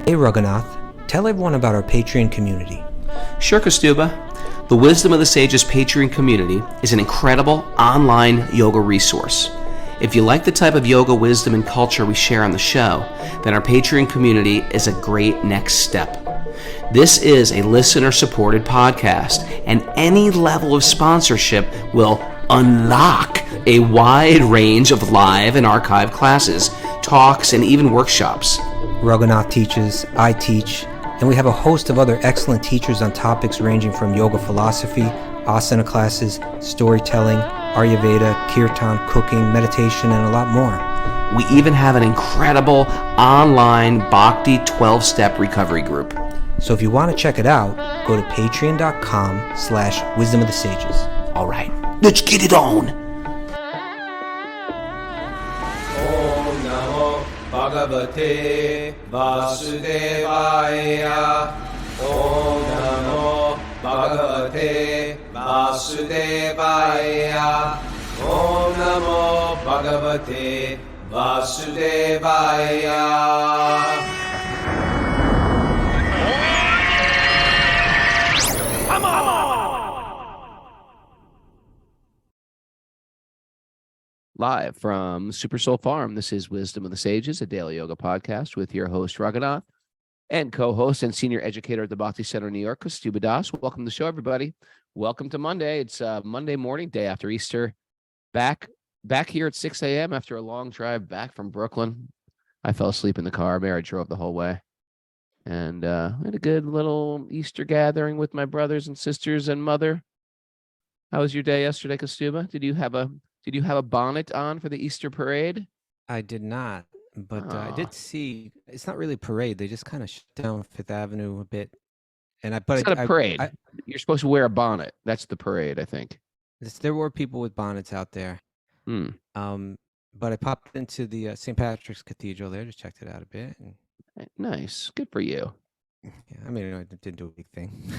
Hey Raghunath, tell everyone about our Patreon community. Sure, Kastuba. The Wisdom of the Sages Patreon community is an incredible online yoga resource. If you like the type of yoga wisdom and culture we share on the show, then our Patreon community is a great next step. This is a listener-supported podcast, and any level of sponsorship will unlock a wide range of live and archived classes, talks, and even workshops. Raghunath teaches, I teach, and we have a host of other excellent teachers on topics ranging from yoga philosophy, asana classes, storytelling, Ayurveda, kirtan, cooking, meditation, and a lot more. We even have an incredible online Bhakti 12-step recovery group. So if you want to check it out, go to patreon.com/wisdom of the sages. All right, let's get it on. Om Namo Bhagavate Vasudevaya. Om Namo Bhagavate Vasudevaya. Om Namo Bhagavate Vasudevaya. Live from Super Soul Farm, this is Wisdom of the Sages, a daily yoga podcast with your host, Rahugana, and co-host and senior educator at the Bhakti Center in New York, Kastuba Das. Welcome to the show, everybody. Welcome to Monday. It's Monday morning, day after Easter. Back here at 6 a.m. after a long drive back from Brooklyn. I fell asleep in the car. Mary drove the whole way. And we had a good little Easter gathering with my brothers and sisters and mother. How was your day yesterday, Kastuba? Did you have a bonnet on for the Easter parade? I did not, but I did see, it's not really a parade. They just kind of shut down Fifth Avenue a bit. It's not a parade. You're supposed to wear a bonnet. That's the parade, I think. There were people with bonnets out there. But I popped into the St. Patrick's Cathedral there, just checked it out a bit. And nice. Good for you. yeah, I mean, I didn't do a big thing.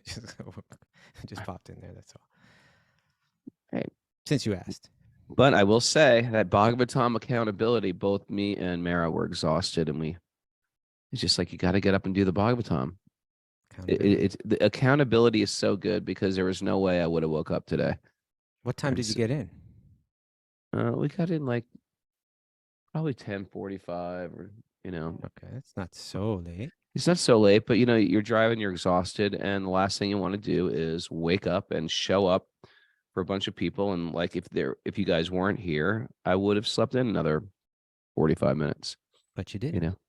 just popped in there, that's all. Right. Since you asked. But I will say that Bhagavatam accountability, both me and Mara were exhausted, and it's just like, you got to get up and do the Bhagavatam. The accountability is so good because there was no way I would have woke up today. What time did you get in? We got in like probably 10:45 or, Okay, it's not so late. It's not so late, but you're driving, you're exhausted, and the last thing you want to do is wake up and show up for a bunch of people. And like, if you guys weren't here, I would have slept in another 45 minutes. But you didn't.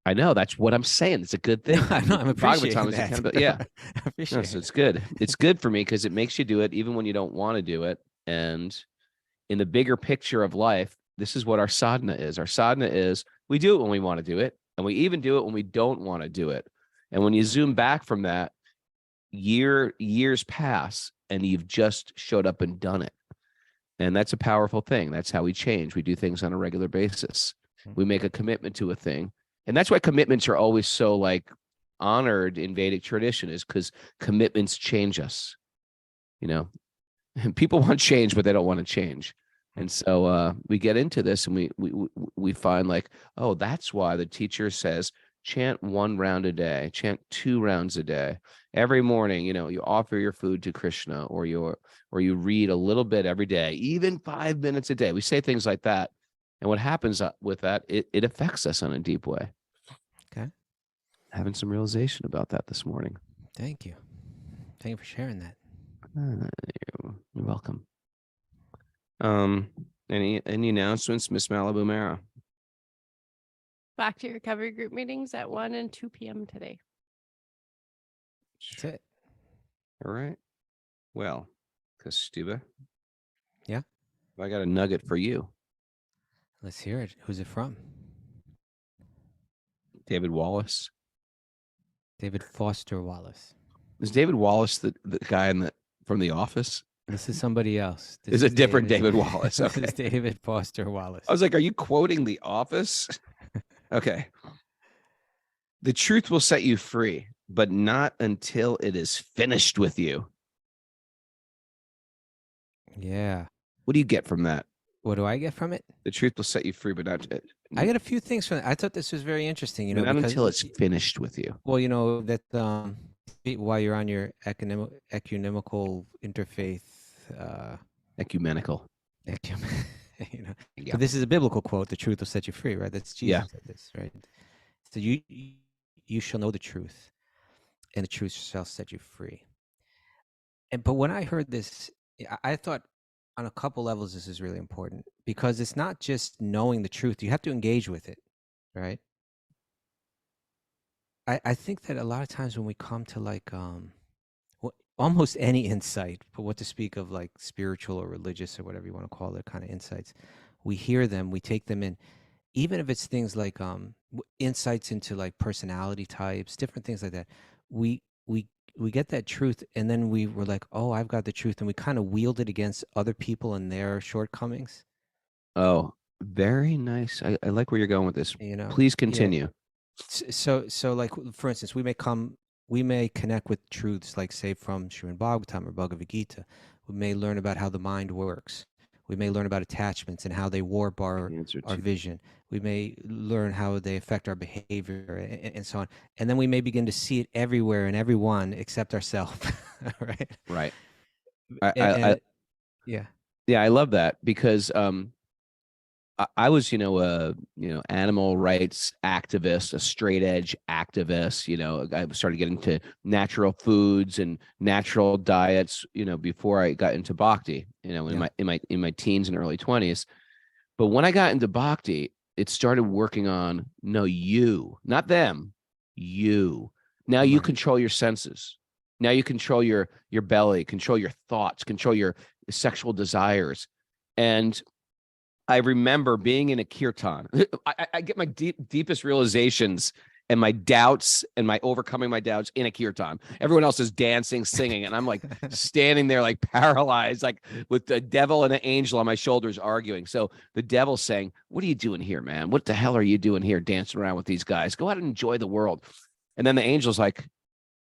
I know, that's what I'm saying. It's a good thing. I know, I'm appreciating that. Yeah. I appreciate So it's good. It's good for me because it makes you do it even when you don't want to do it. And in the bigger picture of life, this is what our sadhana is. Our sadhana is we do it when we want to do it, and we even do it when we don't want to do it. And when you zoom back from that, years pass, and you've just showed up and done it. And that's a powerful thing. That's how we change. We do things on a regular basis. We make a commitment to a thing. And that's why commitments are always so like honored in Vedic tradition, is because commitments change us. And people want change, but they don't want to change. And so we get into this, and we find like, oh, that's why the teacher says, chant 1 round a day, chant 2 rounds a day. Every morning, you offer your food to Krishna, or you read a little bit every day, even 5 minutes a day. We say things like that. And what happens with that, it affects us in a deep way. Okay. Having some realization about that this morning. Thank you. Thank you for sharing that. You're welcome. Any announcements, Miss Malibu Mara? Back to recovery group meetings at 1 and 2 p.m. today. That's it. All right. Well, Kastuba. Yeah? I got a nugget for you. Let's hear it. Who's it from? David Wallace. David Foster Wallace. Is David Wallace the guy from The Office? This is somebody else. This is a different David Wallace. Okay. This is David Foster Wallace. I was like, are you quoting The Office? Okay. The truth will set you free, but not until it is finished with you. Yeah. What do you get from that? What do I get from it? The truth will set you free, but not I get a few things from it. I thought this was very interesting, you know, not because until it's finished with you. well, you know, that while you're on your ecumenical interfaith Ecumenical. you know, Yeah. but this is a biblical quote, the truth will set you free, right? That's Jesus Yeah. said this, right? So you shall know the truth, and the truth shall set you free. But when I heard this, I thought on a couple levels this is really important, because it's not just knowing the truth. You have to engage with it, right? I think that a lot of times when we come to like almost any insight, but what to speak of like spiritual or religious or whatever you want to call it, kind of insights, we hear them, we take them in, even if it's things like insights into like personality types, different things like that. We get that truth, and then we were like, oh, I've got the truth, and we kind of wield it against other people and their shortcomings. Oh, very nice. I like where you're going with this. You know, Please yeah. continue. So like, for instance, we may connect with truths like, say, from Srimad Bhagavatam or Bhagavad Gita. We may learn about how the mind works. We may learn about attachments and how they warp our vision. We may learn how they affect our behavior and so on. And then we may begin to see it everywhere and everyone except ourselves, right? Right. Yeah. Yeah, I love that, because I was, animal rights activist, a straight edge activist. I started getting into natural foods and natural diets, before I got into bhakti, in my teens and early 20s. But when I got into bhakti, it started working on, no, you, not them, you. Now you Right. control your senses. Now you control your belly, control your thoughts, control your sexual desires. And I remember being in a kirtan. I get my deepest realizations and my doubts and my overcoming my doubts in a kirtan. Everyone else is dancing, singing, and I'm like standing there like paralyzed, like with the devil and an angel on my shoulders arguing. So the devil's saying, what are you doing here, man? What the hell are you doing here dancing around with these guys? Go out and enjoy the world. And then the angel's like,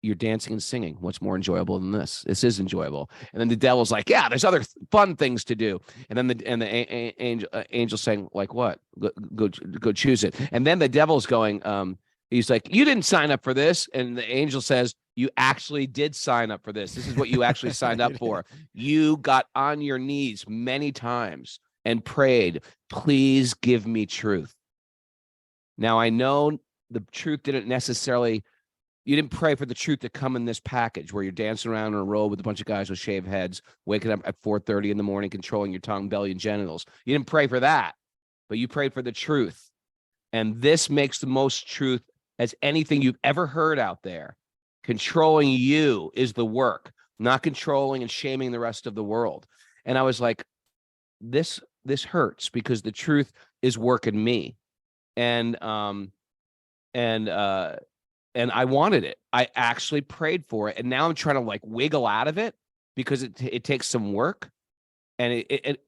you're dancing and singing. What's more enjoyable than this? This is enjoyable. And then the devil's like, yeah, there's other fun things to do. And then the angel saying, like, what? Go choose it. And then the devil's going, he's like, you didn't sign up for this. And the angel says, you actually did sign up for this. This is what you actually signed up for. You got on your knees many times and prayed, please give me truth. Now, I know the truth didn't necessarily, you didn't pray for the truth to come in this package where you're dancing around in a row with a bunch of guys with shaved heads, waking up at 4:30 in the morning, controlling your tongue, belly, and genitals. You didn't pray for that, but you prayed for the truth. And this makes the most truth as anything you've ever heard out there. Controlling you is the work, not controlling and shaming the rest of the world. And I was like, this hurts, because the truth is working me. And I wanted it. I actually prayed for it. And now I'm trying to like wiggle out of it, because it takes some work. And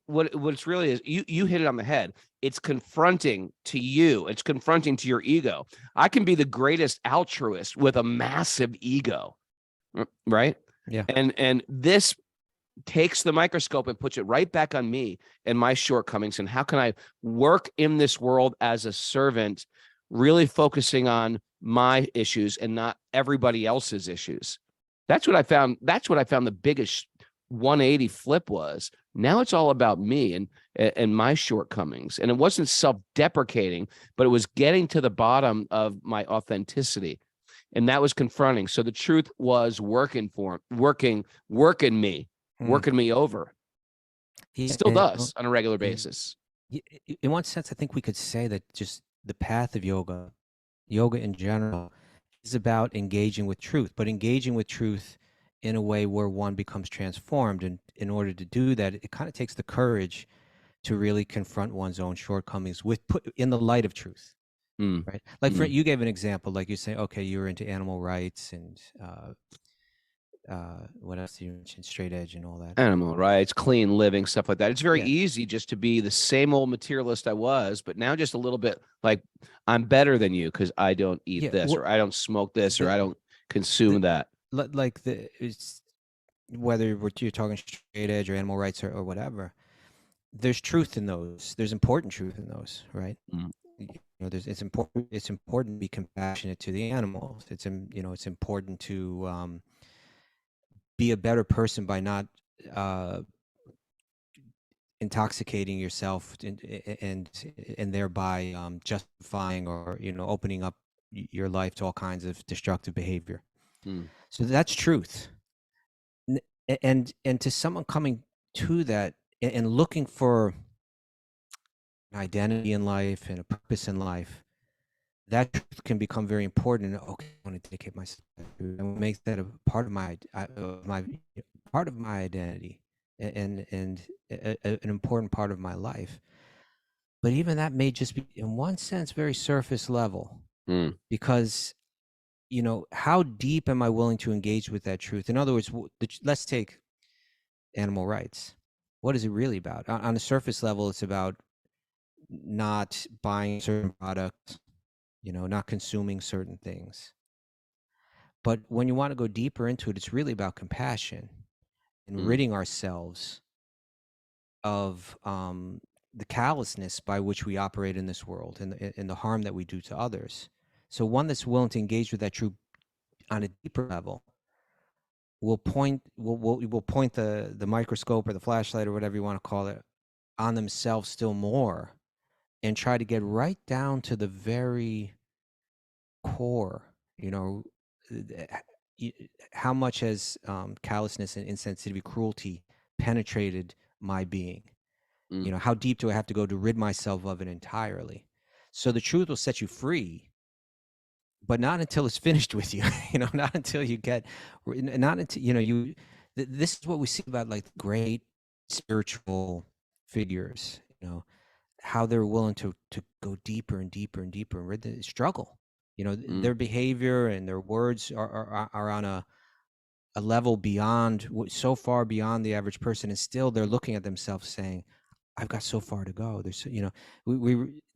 what it's really is, you hit it on the head. It's confronting to you. It's confronting to your ego. I can be the greatest altruist with a massive ego, right? Yeah. And this takes the microscope and puts it right back on me and my shortcomings. And how can I work in this world as a servant, really focusing on my issues and not everybody else's issues? That's what I found. That's what I found the biggest 180 flip was. Now it's all about me and my shortcomings. And it wasn't self-deprecating, but it was getting to the bottom of my authenticity. And that was confronting. So the truth was working me over. Yeah, Still does on a regular basis. In one sense, I think we could say that just the path of yoga in general, is about engaging with truth, but engaging with truth in a way where one becomes transformed. And in order to do that, it kind of takes the courage to really confront one's own shortcomings put in the light of truth. Right? Like you gave an example, like you say, okay, you were into animal rights and what else did you mention? Straight edge and all that. Animal rights, clean living, stuff like that. It's very easy just to be the same old materialist I was, but now just a little bit like, I'm better than you because I don't eat this, or I don't smoke this, or I don't consume that. Like it's whether you're talking straight edge or animal rights or whatever, there's truth in those. There's important truth in those, right? Mm. It's important. It's important to be compassionate to the animals. It's important to be a better person by not intoxicating yourself and thereby justifying or opening up your life to all kinds of destructive behavior. So that's truth. And to someone coming to that and looking for an identity in life and a purpose in life, that truth can become very important. And okay, I want to dedicate myself and make that a part of my identity and an important part of my life. But even that may just be, in one sense, very surface level, because how deep am I willing to engage with that truth? In other words, let's take animal rights. What is it really about? On the surface level, it's about not buying certain products, not consuming certain things. But when you want to go deeper into it, it's really about compassion and ridding ourselves of the callousness by which we operate in this world and the harm that we do to others. So one that's willing to engage with that truth on a deeper level will point the microscope or the flashlight or whatever you want to call it on themselves still more and try to get right down to the very core. How much has callousness and insensitivity, cruelty penetrated my being? How deep do I have to go to rid myself of it entirely? So the truth will set you free, but not until it's finished with you. Not until you get, not until you. This is what we see about like great spiritual figures. How they're willing to go deeper and deeper and deeper and rid the struggle. Their behavior and their words are on a level beyond, so far beyond the average person, and still they're looking at themselves saying, I've got so far to go. There's,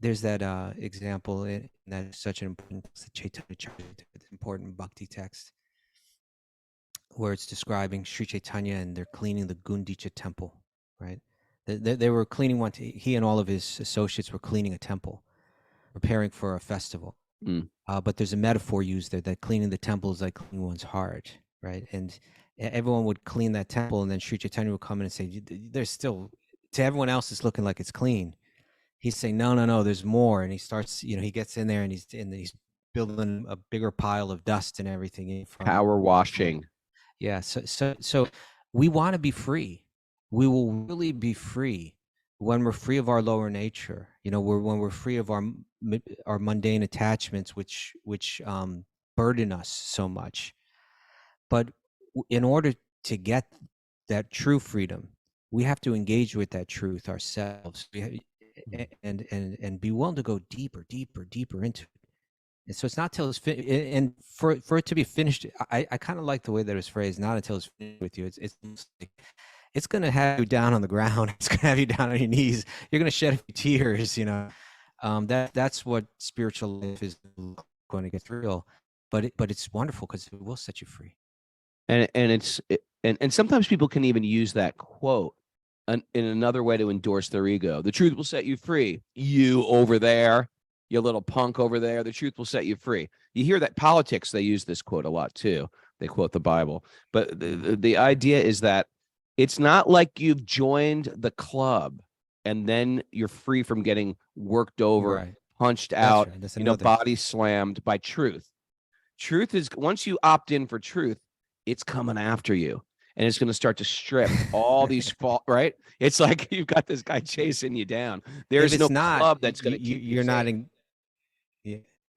there's that example in that such an important important bhakti text where it's describing Sri Chaitanya and they're cleaning the Gundicha temple, right? They were cleaning he and all of his associates were cleaning a temple, preparing for a festival. But there's a metaphor used there that cleaning the temple is like cleaning one's heart, right? And everyone would clean that temple, and then Sri Chaitanya would come in and say, there's still, to everyone else it's looking like it's clean. He's saying, no, there's more. And he starts, he gets in there and he's building a bigger pile of dust and everything. Power washing. Yeah. So we want to be free. We will really be free when we're free of our lower nature. When we're free of our mundane attachments, which burden us so much. But in order to get that true freedom, we have to engage with that truth ourselves, and be willing to go deeper into it. And so it's not till it's and for it to be finished. I kind of like the way that it was phrased. Not until it's finished with you. It's going to have you down on the ground. It's going to have you down on your knees. You're going to shed a few tears. That's what spiritual life is going to get real. But it's wonderful because it will set you free. And sometimes people can even use that quote in another way to endorse their ego. The truth will set you free. You over there, you little punk over there. The truth will set you free. You hear that politics, they use this quote a lot too. They quote the Bible. But the idea is that it's not like you've joined the club and then you're free from getting worked over, right, punched out, right. Body slammed by truth. Truth is, once you opt in for truth, it's coming after you. And it's going to start to strip all these right? It's like you've got this guy chasing you down. There's no club that's going to keep you safe.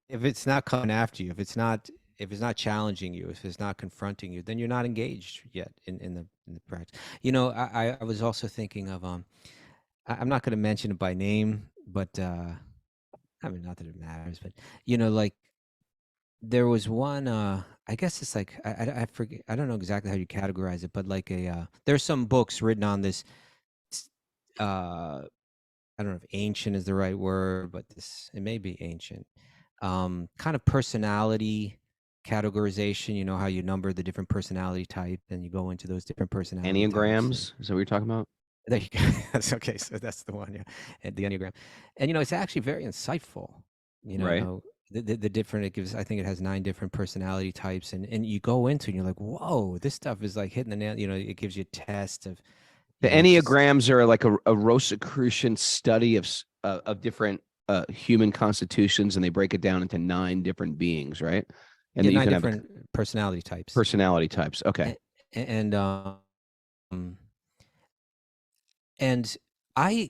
If it's not coming after you, if it's not challenging you, if it's not confronting you, then you're not engaged yet in the practice. I was also thinking of I'm not going to mention it by name, but I mean, not that it matters, but like there was one. I guess it's like I forget. I don't know exactly how you categorize it, but like there's some books written on this. I don't know if ancient is the right word, but it may be ancient. Kind of personality categorization. How you number the different personality type, and you go into those different personality Enneagrams. types. Is that what you're talking about? There you go. That's okay. So that's the one, yeah. And the Enneagram. And it's actually very insightful. Right. The different it gives, I think it has 9 different personality types, and you go into it and you're like, whoa, this stuff is like hitting the nail. It gives you a test of The just Enneagrams are like a Rosicrucian study of different human constitutions, and they break it down into 9 different beings, right? And yeah, that you 9 can have different personality types. personality types. Okay. And and I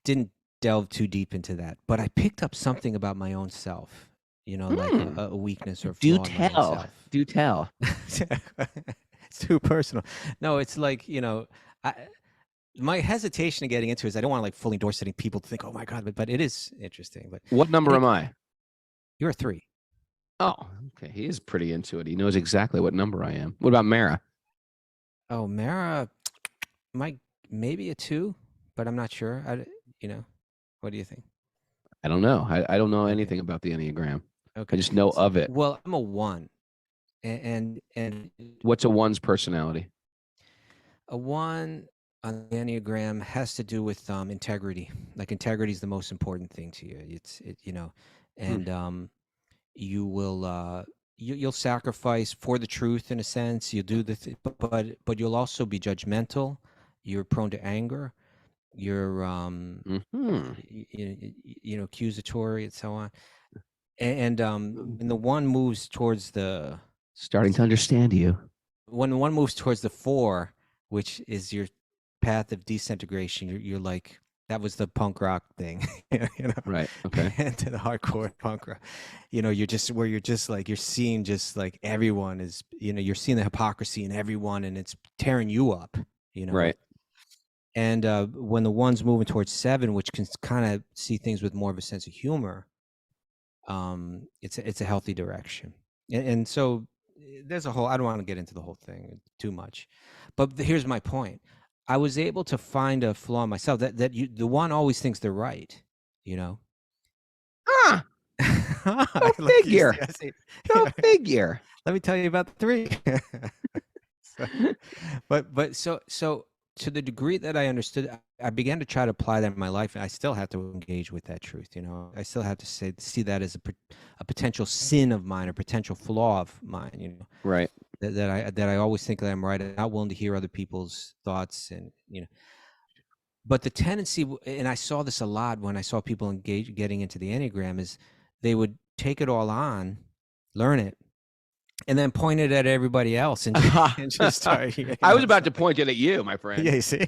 didn't delve too deep into that, but I picked up something about my own self, like Hmm. a weakness or Do flaw in my own tell. self. Do tell. It's too personal. No, it's like, I, my hesitation of getting into it is I don't want to like fully endorse it. People to think, oh my God, but it is interesting. But What number am I? you're a 3. Oh, okay. He is pretty into it. He knows exactly what number I am. What about Mara? Oh, Mara, maybe a 2, but I'm not sure. What do you think? I don't know. I don't know Okay. anything about the Enneagram. Okay. I just know of it. Well, I'm a 1, and What's a 1's personality? a 1 on the Enneagram has to do with integrity. Like integrity is the most important thing to you. And you will you'll sacrifice for the truth in a sense. You'll do but you'll also be judgmental. You're prone to anger. You're accusatory and so on. And when the 1 moves towards the Starting to understand you. when one moves towards the 4, which is your path of disintegration, you're like, that was the punk rock thing, Right. Okay. and to the hardcore punk rock, you're just like, you're seeing just like everyone is, you're seeing the hypocrisy in everyone, and it's tearing you up, Right. And when the 1's moving towards 7, which can kind of see things with more of a sense of humor, it's a healthy direction. And so there's a whole, I don't want to get into the whole thing too much, but here's my point. I was able to find a flaw in myself that the 1 always thinks they're right, Ah, Go figure. Go figure. Let me tell you about the 3. So to the degree that I understood, I began to try to apply that in my life, and I still have to engage with that truth. I still have to see that as a potential sin of mine or potential flaw of mine. Right. That I always think that I'm right. I'm not willing to hear other people's thoughts, and But the tendency, and I saw this a lot when I saw people getting into the Enneagram, is they would take it all on, learn it, and then point it at everybody else, and just start. I was about to point it at you, my friend. Yeah, you see,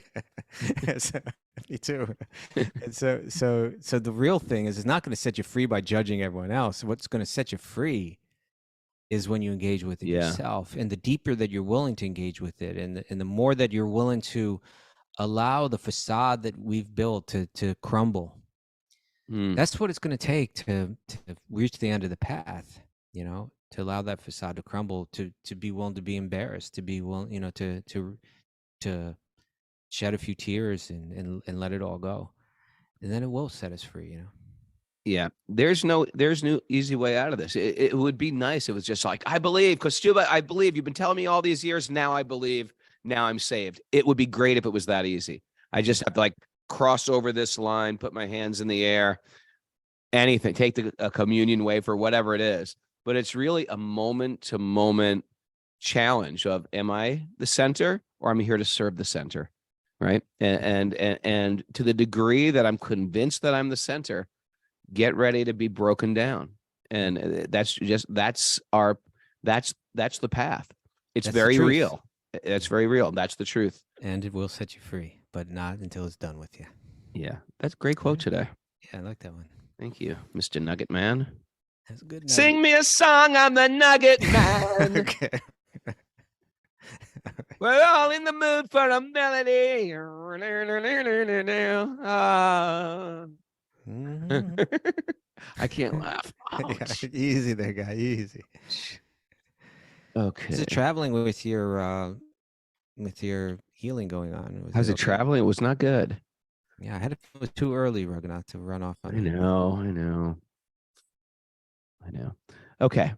me too. And so the real thing is, it's not going to set you free by judging everyone else. What's going to set you free is when you engage with it yourself, and the deeper that you're willing to engage with it, and the more that you're willing to allow the facade that we've built to crumble. That's what it's going to take to reach the end of the path. To allow that facade to crumble, to be willing to be embarrassed, to be willing, to shed a few tears and let it all go, and then it will set us free. Yeah, there's no easy way out of this. It would be nice if it was just like, I believe, because Stuba, I believe, you've been telling me all these years. Now I believe. Now I'm saved. It would be great if it was that easy. I just have to like cross over this line, put my hands in the air, anything, take a communion wafer, whatever it is. But it's really a moment to moment challenge of, am I the center, or am I here to serve the center? Right. And to the degree that I'm convinced that I'm the center, get ready to be broken down. And that's the path. It's very real. It's very real. That's the truth. And it will set you free, but not until it's done with you. Yeah. That's a great quote today. Yeah, I like that one. Thank you, Mr. Nugget Man. That's a good nugget. Sing me a song, I'm the Nugget Man. Okay. We're all in the mood for a melody. I can't laugh. Yeah, easy there, guy. Easy. Okay. Is it traveling with your healing going on? How's it traveling? It was not good. Yeah, I had it was too early, Rahugana, to run off on. I know. Okay.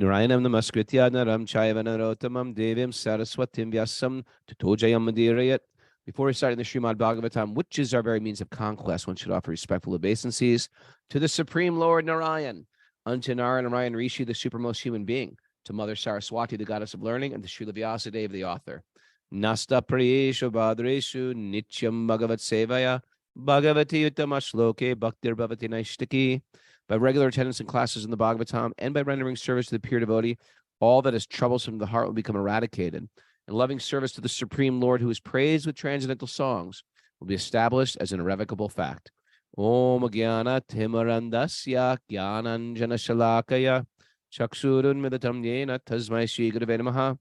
Narayanam namaskritya naram chayavanarotamam devim saraswatim vyasam tatojayam madirayat Before reciting the Srimad Bhagavatam, which is our very means of conquest, one should offer respectful obeisances to the Supreme Lord Narayan, unto Narayan Rishi, the supermost human being, to Mother Saraswati, the goddess of learning, and to Srila Vyasadeva, the author. Nasta priyeshu badreshu nityam bhagavat sevaya bhagavati uttama shloke bhaktir bhavati naishtaki. By regular attendance in classes in the Bhagavatam and by rendering service to the pure devotee, all that is troublesome to the heart will become eradicated, and loving service to the Supreme Lord, who is praised with transcendental songs, will be established as an irrevocable fact. Om Jnana Timarandasya Jnananjana Shalakaya Chaksurun Midatam Yena Tasmai Shri Gurave Namaha.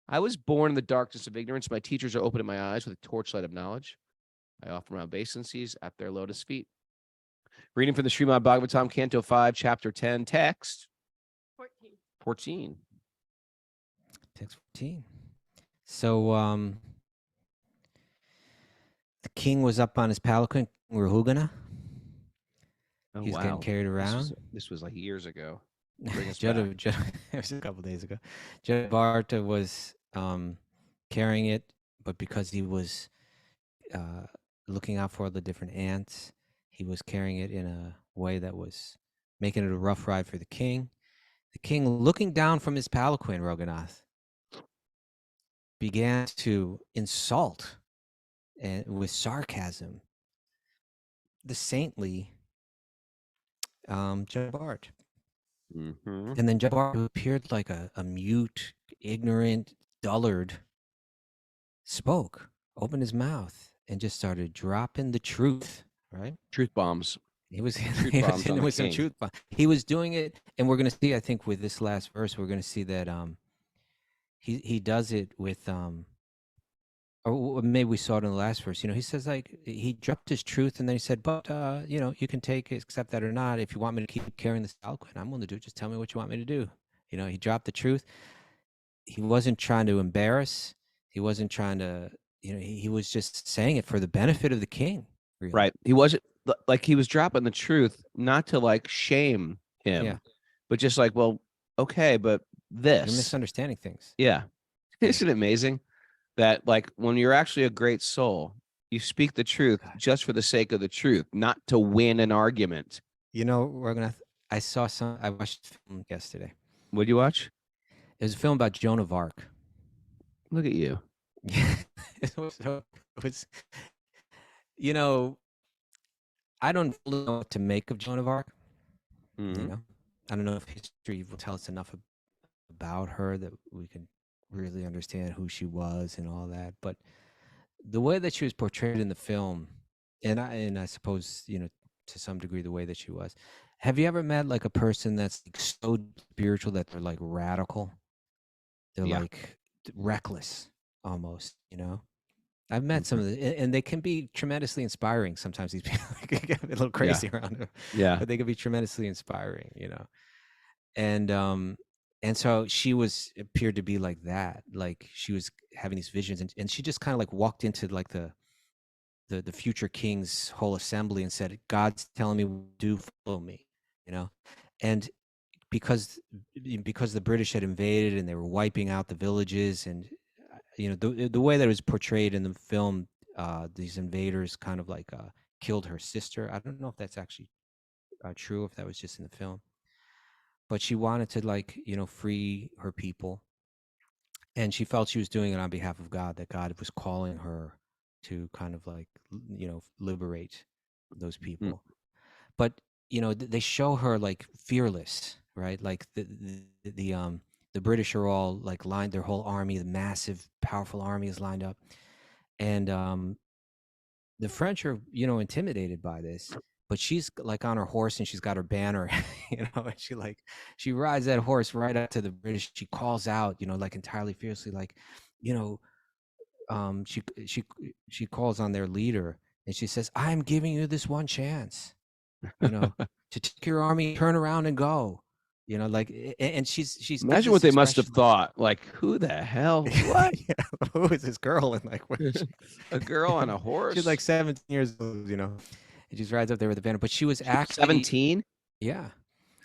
I was born in the darkness of ignorance. My teachers are opening my eyes with a torchlight of knowledge. I offer my obeisances at their lotus feet. Reading from the Srimad Bhagavatam, Canto 5, Chapter 10, text 14. Text 14. So the king was up on his palanquin, Rahugana. Oh, He's wow. getting carried around. This was like years ago. It was a couple days ago. Jada Bharata was carrying it, but because he was looking out for all the different ants, he was carrying it in a way that was making it a rough ride for the king. The king, looking down from his palanquin, Raghunath, began to insult and with sarcasm the saintly Jada Bharata. Mm-hmm. And then Jada Bharata, who appeared like a mute, ignorant, dullard, spoke, opened his mouth, and just started dropping the truth, right? Truth bombs. He was Truth he was bombs on hitting the with some king. truth bomb. He was doing it, and we're going to see, I think, with this last verse, we're going to see that he does it with or maybe we saw it in the last verse. He says, like, he dropped his truth, and then he said, but you can take it, accept that or not. If you want me to keep carrying this palanquin, I'm willing to do it. Just tell me what you want me to do. He dropped the truth. He wasn't trying to embarrass. He wasn't trying to, he was just saying it for the benefit of the king. Really. Right. He wasn't like, he was dropping the truth, not to like shame him, but just like, well, okay, but this. You're misunderstanding things. Yeah. Isn't it amazing that, like, when you're actually a great soul, you speak the truth just for the sake of the truth, not to win an argument. Raghunath, I watched a film yesterday. What did you watch? It was a film about Joan of Arc. Look at you. It was, I don't really know what to make of Joan of Arc. Mm-hmm. I don't know if history will tell us enough about her that we can really understand who she was and all that. But the way that she was portrayed in the film, and I suppose, to some degree, the way that she was. Have you ever met like a person that's like so spiritual that they're like radical? They're like reckless almost, I've met some of the, and they can be tremendously inspiring. Sometimes these people get a little crazy around them. Yeah. But they can be tremendously inspiring, And so she appeared to be like that. Like she was having these visions, and she just kind of like walked into like the future king's whole assembly and said, God's telling me, do follow me, and because the British had invaded and they were wiping out the villages, and the way that it was portrayed in the film, these invaders kind of like killed her sister. I don't know if that's actually true, if that was just in the film, but she wanted to like free her people, and she felt she was doing it on behalf of God, that God was calling her to kind of like liberate those people. But they show her like fearless, right? Like the British are all like lined, their whole army, the massive, powerful army is lined up. And the French are, intimidated by this, but she's like on her horse and she's got her banner, and she rides that horse right up to the British. She calls out, like entirely fiercely, like, she calls on their leader and she says, I'm giving you this one chance, to take your army, turn around and go. And she's imagine what they must have thought. Like, who the hell? What? Who is this girl? And like, a girl on a horse? She's like 17 years old, and she just rides up there with the banner. But she was actually 17. Yeah,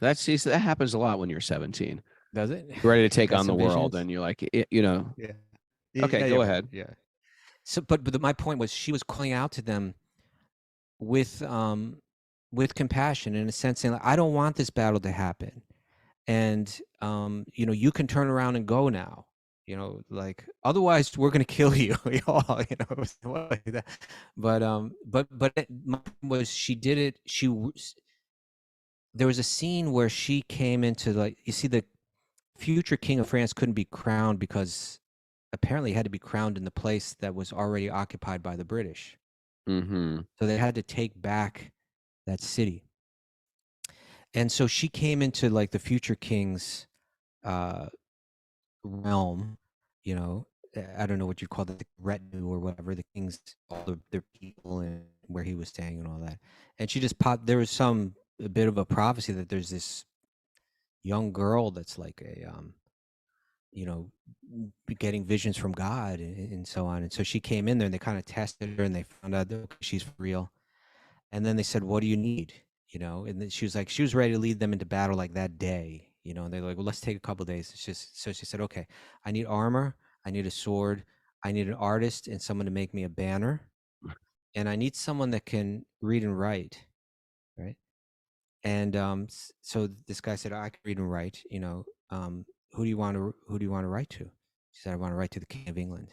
that happens a lot when you're 17. Does it? You're ready to take on the world, and you're like, Yeah. Okay, go ahead. Yeah. So, but my point was, she was calling out to them with compassion, in a sense, saying, like, I don't want this battle to happen, and you can turn around and go now. Like, otherwise we're gonna kill you, all. Like that. But my point was, she did it. There was a scene where she came into, like, you see, the future king of France couldn't be crowned because apparently he had to be crowned in the place that was already occupied by the British. Mm-hmm. So they had to take back that city. And so she came into, like, the future king's realm, I don't know what you call it, the retinue or whatever, the king's, all their people, and where he was staying and all that. And she just popped, there was a bit of a prophecy that there's this young girl that's like getting visions from God, and so on. And so she came in there, and they kind of tested her, and they found out that, okay, she's for real. And then they said, what do you need? And then she was like, she was ready to lead them into battle, like, that day, and they're like, well, let's take a couple days. It's just, so she said, okay, I need armor, I need a sword, I need an artist and someone to make me a banner, and I need someone that can read and write, right? And so this guy said, I can read and write, who do you want to write to? She said, I want to write to the King of England.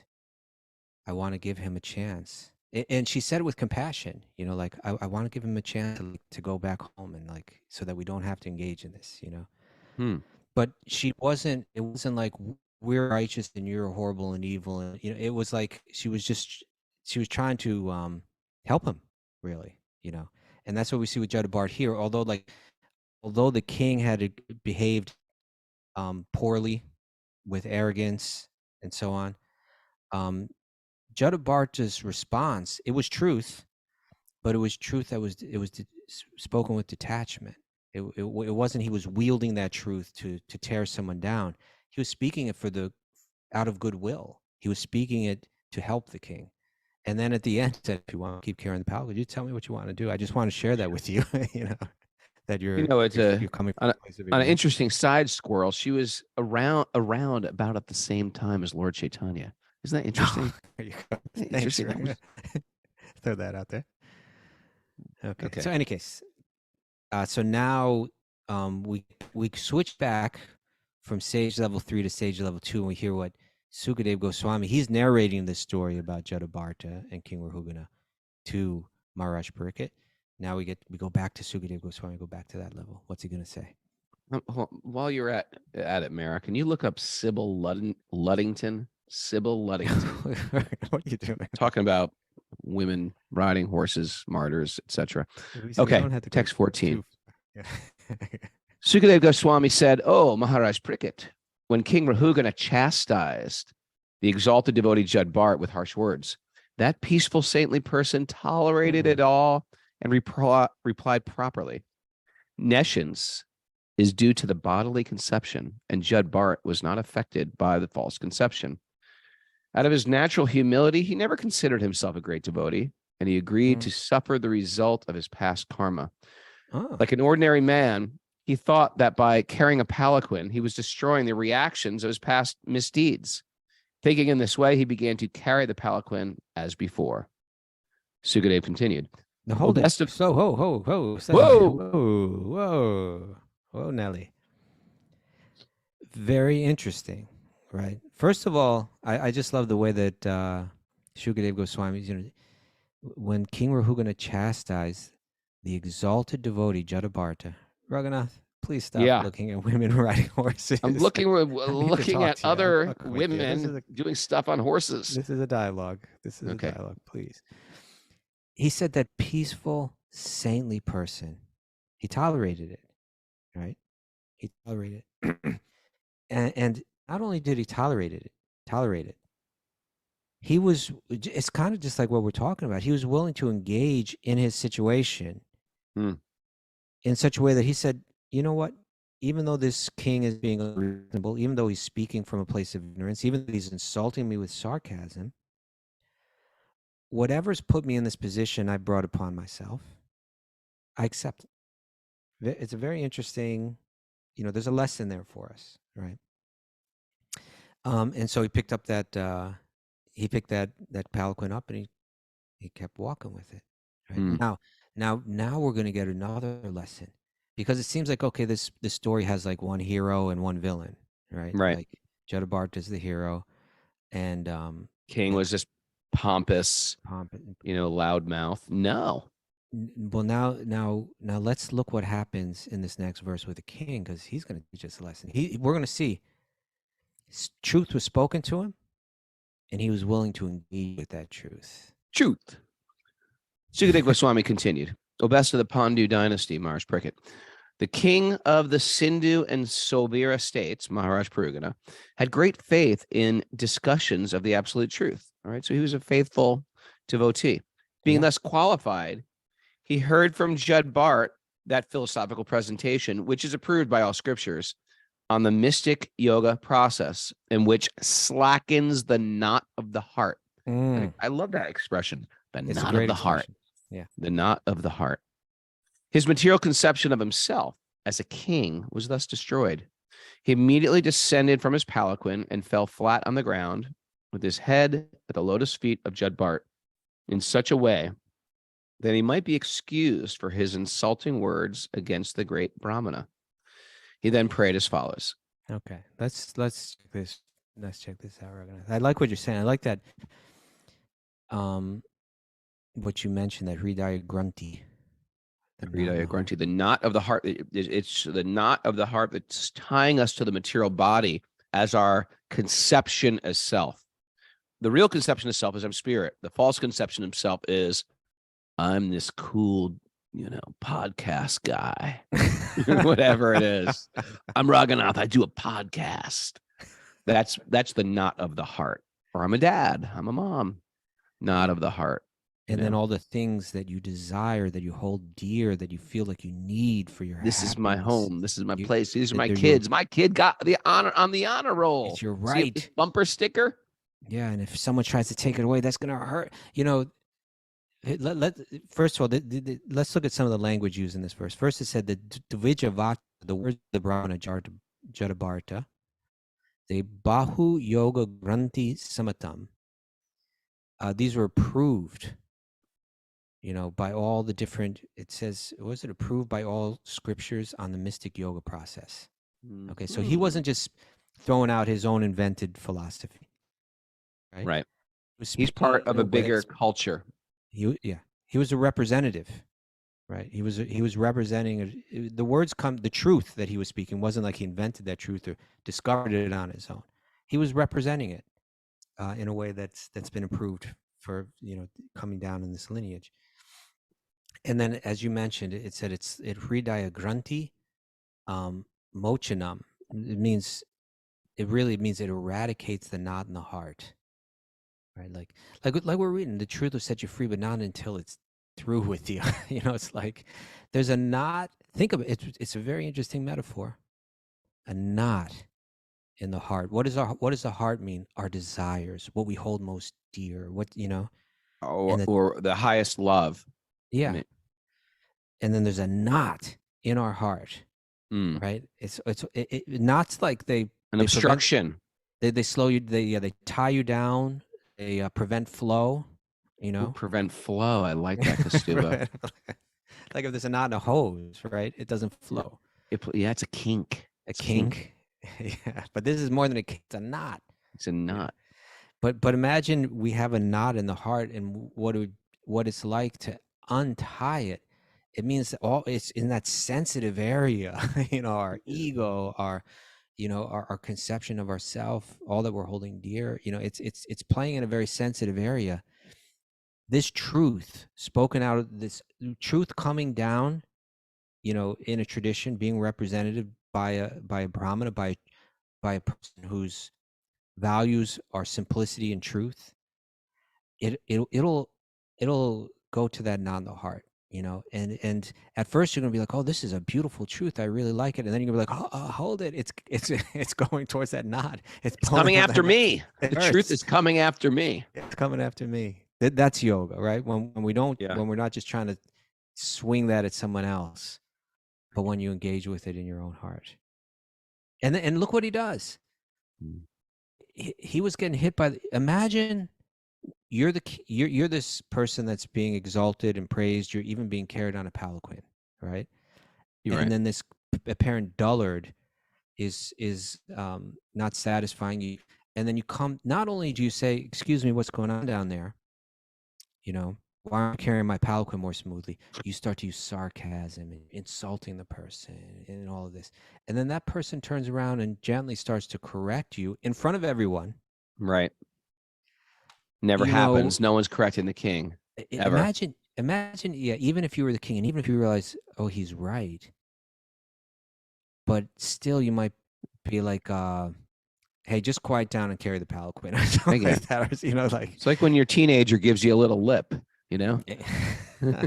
I want to give him a chance. And she said it with compassion, like, I want to give him a chance to go back home, and, like, so that we don't have to engage in this, But it wasn't like, we're righteous and you're horrible and evil. And, it was like, she was trying to help him, really, And that's what we see with Jada Bharata here. Although the king had behaved poorly, with arrogance and so on, Jada Bharata's response, it was truth, but it was truth that was spoken with detachment. It wasn't he was wielding that truth to tear someone down. He was speaking it out of goodwill. He was speaking it to help the king. And then at the end said, if you want to keep carrying the power, would you tell me what you want to do? I just want to share that with you, that you're coming from on a place of an interesting side squirrel. She was around about at the same time as Lord Chaitanya. Isn't that interesting? There you go. Interesting. Thanks, throw that out there. Okay. So, in any case, so now we switch back from sage level 3 to sage level 2, and we hear what Sukadeva Goswami, he's narrating this story about Jada Bharata and King Rahugana to Maharaj Pariksit. Now we go back to Sukadeva Goswami, go back to that level. What's he going to say? While you're at it, Mara, can you look up Sybil Luddington? Sybil Luddington. What are you doing? Talking about women riding horses, martyrs, etc. Okay, text 14. Yeah. Sukadeva Goswami said, "Oh, Maharaj Pariksit, when King Rahugana chastised the exalted devotee Jada Bharata with harsh words, that peaceful, saintly person tolerated it all and replied properly. Nescience is due to the bodily conception, and Jada Bharata was not affected by the false conception. Out of his natural humility, he never considered himself a great devotee, and he agreed to suffer the result of his past karma. Like an ordinary man, he thought that by carrying a palanquin, he was destroying the reactions of his past misdeeds. Thinking in this way, he began to carry the palanquin as before." Sukadeva continued. Now hold it. So, whoa, Nelly. Very interesting, right? First of all, I just love the way that Sukadeva Goswami, when King Rahugana chastised the exalted devotee Jada Bharata, Raghunath, please stop looking at women riding horses. I'm looking at other women doing stuff on horses. This is a dialogue. A dialogue, please. He said that peaceful, saintly person, he tolerated it, right? He tolerated it. and not only did he tolerate it, it's kind of just like what we're talking about. He was willing to engage in his situation in such a way that he said, you know what? Even though this king is being unreasonable, even though he's speaking from a place of ignorance, even though he's insulting me with sarcasm, whatever's put me in this position, I brought upon myself. I accept it. It's a very interesting, there's a lesson there for us, right? And so he picked up that, he picked that palanquin up and he kept walking with it. Right? Mm. Now we're going to get another lesson, because it seems like, okay, this story has like one hero and one villain, right? Right. Like Jada Bharata is the hero, and King was just pompous, Pomp. loudmouth. No. Well, now let's look what happens in this next verse with the king, because he's going to teach us a lesson. We're going to see truth was spoken to him, and he was willing to engage with that truth. Truth. Sukadeva Goswami continued. O best of the Pandu dynasty, Maharaj Prickett, the king of the Sindhu and Sobira states, Maharaj Rahugana, had great faith in discussions of the absolute truth. All right, so he was a faithful devotee. Being thus qualified, he heard from Jada Bharata that philosophical presentation, which is approved by all scriptures, on the mystic yoga process, in which slackens the knot of the heart. I love that expression, the knot of the heart. Yeah. The knot of the heart. His material conception of himself as a king was thus destroyed. He immediately descended from his palanquin and fell flat on the ground with his head at the lotus feet of Jada Bharata in such a way that he might be excused for his insulting words against the great Brahmana. He then prayed as follows. Okay, let's check this. Let's check this out. I like what you're saying. I like that. What you mentioned, that Hridaya Grunti. Hridaya Grunti, the knot of the heart. It's the knot of the heart that's tying us to the material body as our conception as self. The real conception of self is I'm spirit. The false conception of self is I'm this cool, podcast guy, whatever it is. I'm Raghunath. I do a podcast. That's the knot of the heart. Or I'm a dad. I'm a mom. Knot of the heart. And then all the things that you desire, that you hold dear, that you feel like you need for your This happiness. is my home. This is my place. These are my kids. My kid got the honor on the honor roll. It's your right. See bumper sticker. Yeah, and if someone tries to take it away, that's going to hurt. First of all, let's look at some of the language used in this verse. First, it said the Dvijavata, the words of the Brahmana Jada Bharata, the Bahu Yoga Granti Samatam. These were approved, by all the different, it says, was it approved by all scriptures on the mystic yoga process? Okay, so he wasn't just throwing out his own invented philosophy. Right. He's part of a bigger culture. He was a representative, right? He was representing the words the truth that he was speaking wasn't like he invented that truth or discovered it on his own. He was representing it in a way that's been approved for coming down in this lineage. And then, as you mentioned, it said it Hridaya Granti Mochanam. It really means it eradicates the knot in the heart. Right, like we're reading, the truth will set you free, but not until it's through with you. It's like there's a knot. Think of it. It's a very interesting metaphor. A knot in the heart. What does the heart mean? Our desires, what we hold most dear. Or the highest love. Yeah. And then there's a knot in our heart. Right. It's knots like an obstruction. They slow you. They tie you down. They prevent flow, Prevent flow. I like that, Kastuba. Like if there's a knot in a hose, right? It doesn't flow. It's a kink. A kink. Yeah, but this is more than a kink. It's a knot. It's a knot. But imagine we have a knot in the heart, and what it's like to untie it. It means it's in that sensitive area, our ego, our conception of ourself, all that we're holding dear, it's playing in a very sensitive area. This truth spoken out of this truth coming down, in a tradition, being represented by a Brahmana, by a person whose values are simplicity and truth. It'll go to that knot in the heart. And at first you're gonna be like, oh, this is a beautiful truth, I really like it, and then you're gonna be like, oh, hold it, it's going towards that knot. It's coming after me. The truth is coming after me. It's coming after me. That's yoga, right? When we don't, when we're not just trying to swing that at someone else, but when you engage with it in your own heart. And look what he does. He was getting hit by. Imagine you're you're this person that's being exalted and praised. You're even being carried on a palanquin, right? You're And right. then this apparent dullard is not satisfying you. And then you come. Not only do you say, "Excuse me, what's going on down there?" You know, why aren't you carrying my palanquin more smoothly? You start to use sarcasm and insulting the person and all of this. And then that person turns around and gently starts to correct you in front of everyone. Right. Never You know, happens. No one's correcting the king ever. imagine, yeah, even if you were the king and even if you realize, oh, he's right, but still you might be like, hey, just quiet down and carry the palanquin or something like that. Or, you know, like it's like when your teenager gives you a little lip, you know, yeah.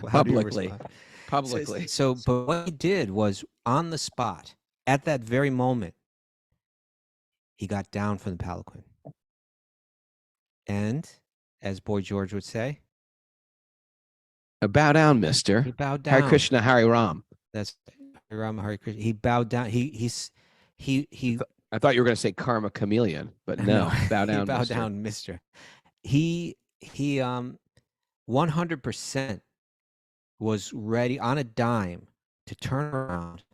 Well, how do you publicly, respond? publicly. So, but what he did was on the spot at that very moment, he got down from the palanquin. And as Boy George would say, Bow down, mister. he bowed down. Hare Krishna, Hare Ram. That's Ram Hare Krishna. He bowed down. He I thought you were going to say karma chameleon, but no, bow down, he bowed mister. down, mister. He 100% was ready on a dime to turn around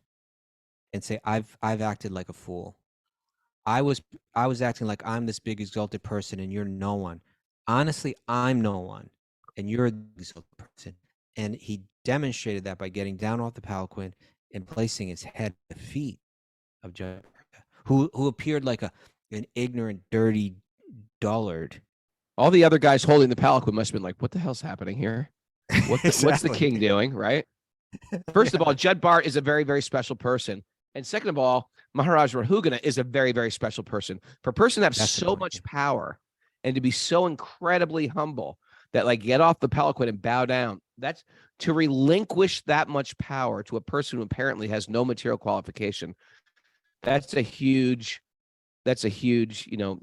and say, I've acted like a fool. I was acting like I'm this big exalted person and you're no one. Honestly, I'm no one and you're the exalted person. And he demonstrated that by getting down off the palanquin and placing his head at the feet of Jada Bharata, who appeared like an ignorant, dirty dullard. All the other guys holding the palanquin must have been like, what the hell's happening here? What's the king doing, right? First of all, Jada Bharata is a very, very special person. And second of all, Maharaj Rahugana is a very, very special person. For a person to have so much power and to be so incredibly humble that like get off the palanquin and bow down, that's to relinquish that much power to a person who apparently has no material qualification. That's a huge, you know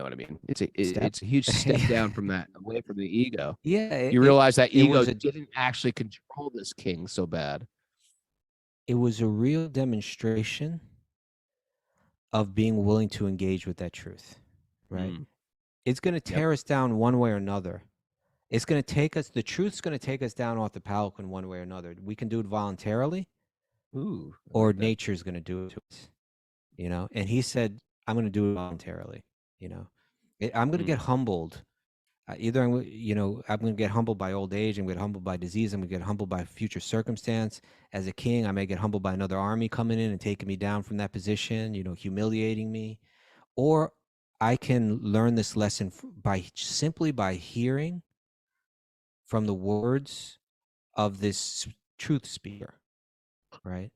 what I mean? It's a huge step down from that, away from the ego. Yeah. You realize that ego didn't actually control this king so bad. It was a real demonstration of being willing to engage with that truth, right? It's going to tear us down one way or another. It's going to take us, the truth's going to take us down off the palanquin one way or another. We can do it voluntarily, or nature's going to do it to us, you know? And he said, I'm going to do it voluntarily, you know? I'm going to get humbled. Either I'm going to get humbled by old age. I'm going to get humbled by disease. I'm going to get humbled by future circumstance. As a king, I may get humbled by another army coming in and taking me down from that position, you know, humiliating me. Or I can learn this lesson simply by hearing from the words of this truth speaker, right?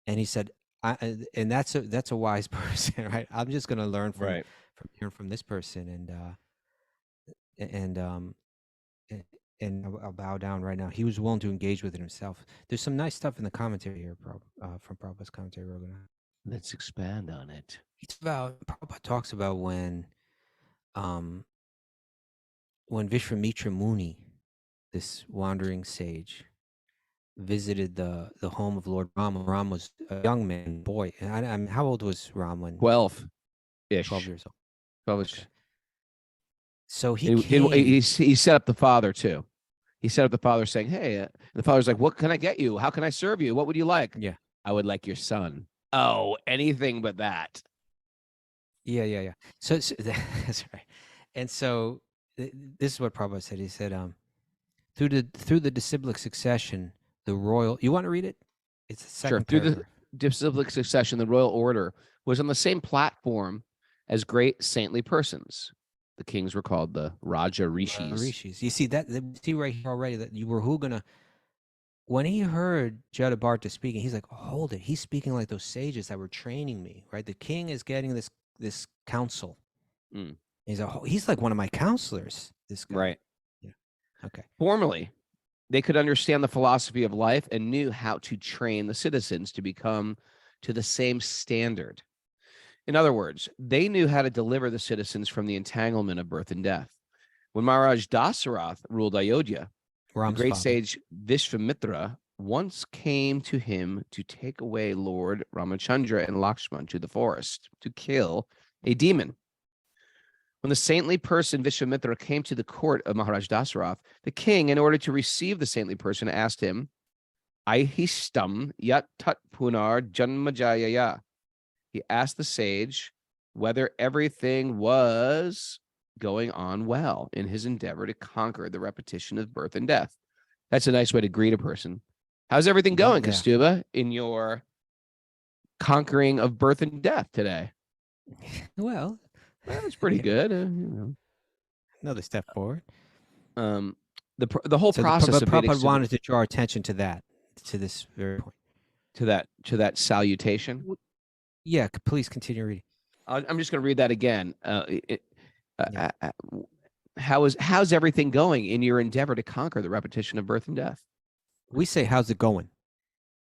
And he said, and that's a wise person, right? I'm just going to learn from hearing from this person, and I'll bow down right now. He was willing to engage with it himself. There's some nice stuff in the commentary here, from Prabhupada's commentary. Rahugana. Let's expand on it. Prabhupada talks about when Vishwamitra Muni, this wandering sage, visited the home of Lord Rama. Ram was a young man, boy. And I mean, how old was Ram when? 12-ish. 12 years old. 12-ish. Okay. So he set up the father too. He set up the father saying, hey, the father's like, what can I get you? How can I serve you? What would you like? Yeah. I would like your son. Oh, anything but that. Yeah. So that's right. And so this is what Prabhupada said. He said, through the disciplic succession, the royal. You want to read it? It's the second paragraph. Through the disciplic succession, the royal order was on the same platform as great saintly persons. The kings were called the Raja Rishis. You see that? See right here already that you were Rahugana. When he heard Jada Bharata speaking, he's like, oh, hold it. He's speaking like those sages that were training me, right? The king is getting this counsel. He's like one of my counselors, this guy. Right. Yeah. Okay. Formerly, they could understand the philosophy of life and knew how to train the citizens to become to the same standard. In other words, they knew how to deliver the citizens from the entanglement of birth and death. When Maharaj Dasarath ruled Ayodhya, the great sage Vishwamitra once came to him to take away Lord Ramachandra and Lakshman to the forest to kill a demon. When the saintly person Vishwamitra came to the court of Maharaj Dasarath, the king, in order to receive the saintly person, asked him, Aihistam yat tat punar janmajayaya. He asked the sage whether everything was going on well in his endeavor to conquer the repetition of birth and death. That's a nice way to greet a person. How's everything going, Kastuba, in your conquering of birth and death today? Well, it's pretty good. Another step forward. The whole process of Prabhupada wanted to draw attention to that, to this very point, to that salutation. Yeah, please continue reading. I'm just going to read that again. How's everything going in your endeavor to conquer the repetition of birth and death? We say, how's it going?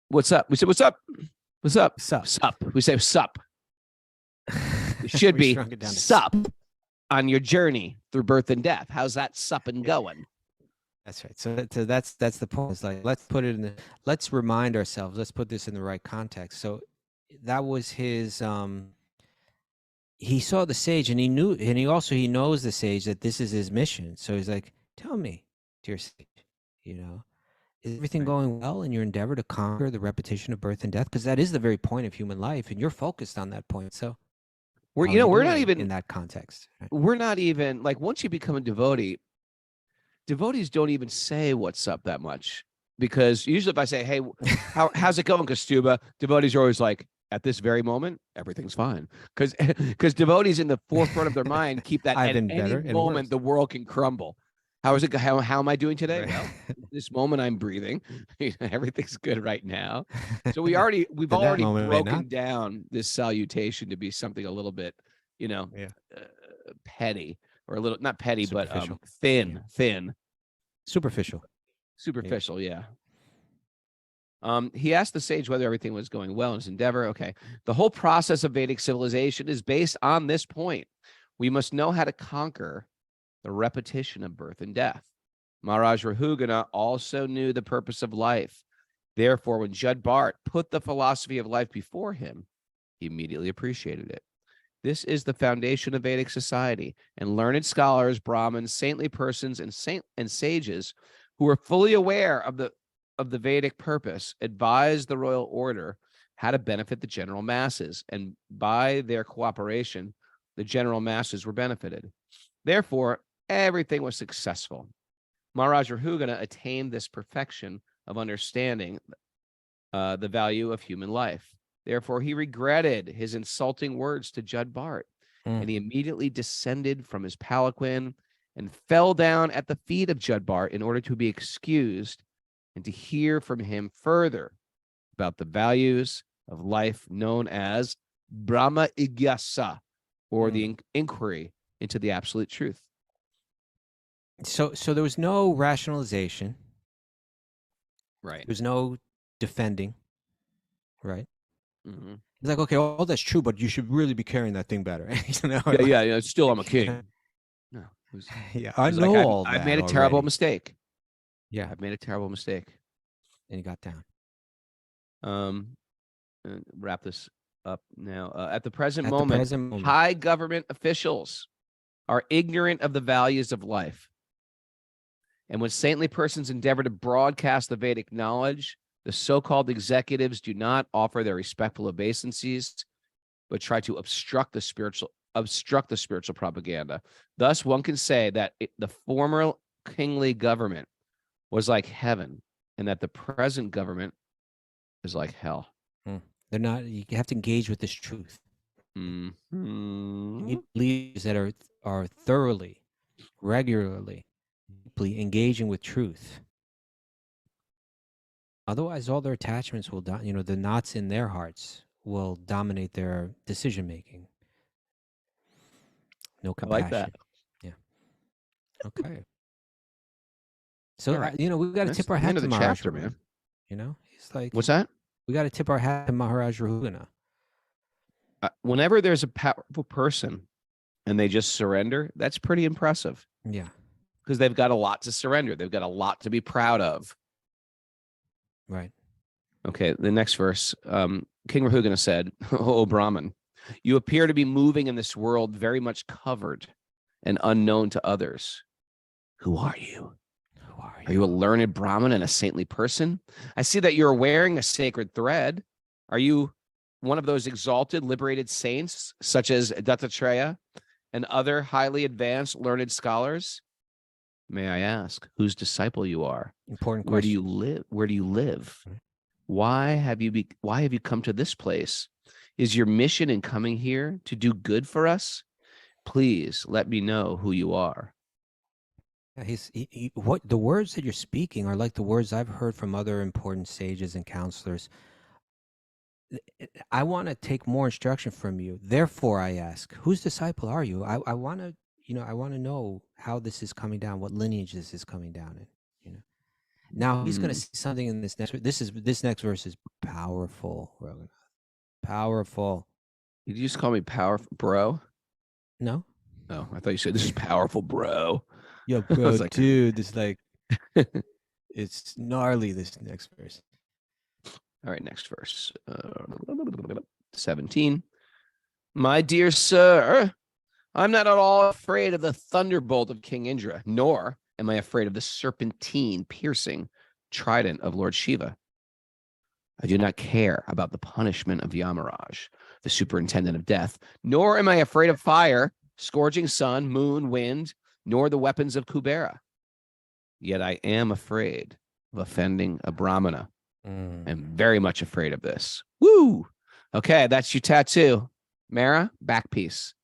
What's up? We say, what's up? What's up? Sup. Sup. We say, sup. It should be sup on your journey through birth and death. How's that supping going? That's right. So that's the point. It's like, let's remind ourselves, let's put this in the right context. So that was his, he saw the sage and he knew, and he knows the sage that this is his mission. So he's like, tell me, dear sage, is everything going well in your endeavor to conquer the repetition of birth and death? Because that is the very point of human life, and you're focused on that point. So we're not even in that context. Right? We're not even like, once you become a devotee, devotees don't even say what's up that much, because usually if I say, hey, how's it going, Kastuba? Devotees are always like, at this very moment, everything's fine. Because devotees in the forefront of their mind keep that at any moment the world can crumble. How is it? How am I doing today? Right. Well, this moment I'm breathing. Everything's good right now. So we've already broken down this salutation to be something a little bit, petty, or a little, not petty, but thin. Superficial. Yeah. He asked the sage whether everything was going well in his endeavor. Okay. The whole process of Vedic civilization is based on this point. We must know how to conquer the repetition of birth and death. Maharaj Rahugana also knew the purpose of life. Therefore, when Jada Bharata put the philosophy of life before him, he immediately appreciated it. This is the foundation of Vedic society, and learned scholars, Brahmins, saintly persons, and sages who are fully aware of the Vedic purpose advise the royal order how to benefit the general masses, and by their cooperation, the general masses were benefited. Therefore, everything was successful. Maharaj Rahugana attained this perfection of understanding the value of human life. Therefore, he regretted his insulting words to Jada Bharata, and he immediately descended from his palanquin and fell down at the feet of Jada Bharata in order to be excused and to hear from him further about the values of life known as Brahma Igyasa, or the inquiry into the absolute truth. So there was no rationalization. Right. There was no defending. Right. Mm-hmm. It's like, okay, all that's true, but you should really be carrying that thing better. Yeah. Still, I'm a king. No. I know like, all that. I've made a terrible mistake. Yeah. I've made a terrible mistake. And he got down. Wrap this up now. At the present moment, high government officials are ignorant of the values of life. And when saintly persons endeavor to broadcast the Vedic knowledge, the so-called executives do not offer their respectful obeisances, but try to obstruct the spiritual propaganda. Thus, one can say that the former kingly government was like heaven, and that the present government is like hell. They're not. You have to engage with this truth. You need leaders that are thoroughly, regularly, deeply engaging with truth. Otherwise, all their attachments will, the knots in their hearts will dominate their decision making. No compassion. I like that. Yeah. Okay. So right. We've got to tip our hat to Maharaj chapter, man. He's like, what's that? We got to tip our hat to Maharaj Rahugana. Whenever there's a powerful person and they just surrender, that's pretty impressive. Yeah. Because they've got a lot to surrender. They've got a lot to be proud of. Right. Okay, the next verse. King Rahugana said, O Brahman, You appear to be moving in this world very much covered and unknown to others. Who are you? Who are Are you a learned Brahmin and a saintly person? I see that you're wearing a sacred thread. Are you one of those exalted, liberated saints, such as Dattatreya and other highly advanced, learned scholars? May I ask whose disciple you are? Important Where do question. you live? Where do you live? Why have you come to this place? Is your mission in coming here to do good for us? Please let me know who you are. Yeah, what the words that you're speaking are like the words I've heard from other important sages and counselors. I want to take more instruction from you. Therefore, I ask, whose disciple are you? I want to, I want to know how this is coming down, what lineage this is coming down in. Now he's going to see something in this next. This next verse is powerful, Rahugana. Powerful. Did you just call me powerful, bro? No. Oh, I thought you said this is powerful, bro. Yo, I bro, was like- dude, it's like it's gnarly. This next verse. All right, next verse. 17. My dear sir, I'm not at all afraid of the thunderbolt of King Indra, nor am I afraid of the serpentine piercing trident of Lord Shiva. I do not care about the punishment of Yamaraj, the superintendent of death, nor am I afraid of fire, scourging sun, moon, wind, nor the weapons of Kubera. Yet I am afraid of offending a Brahmana. I'm very much afraid of this. Woo! Okay, that's your tattoo. Mara, back piece.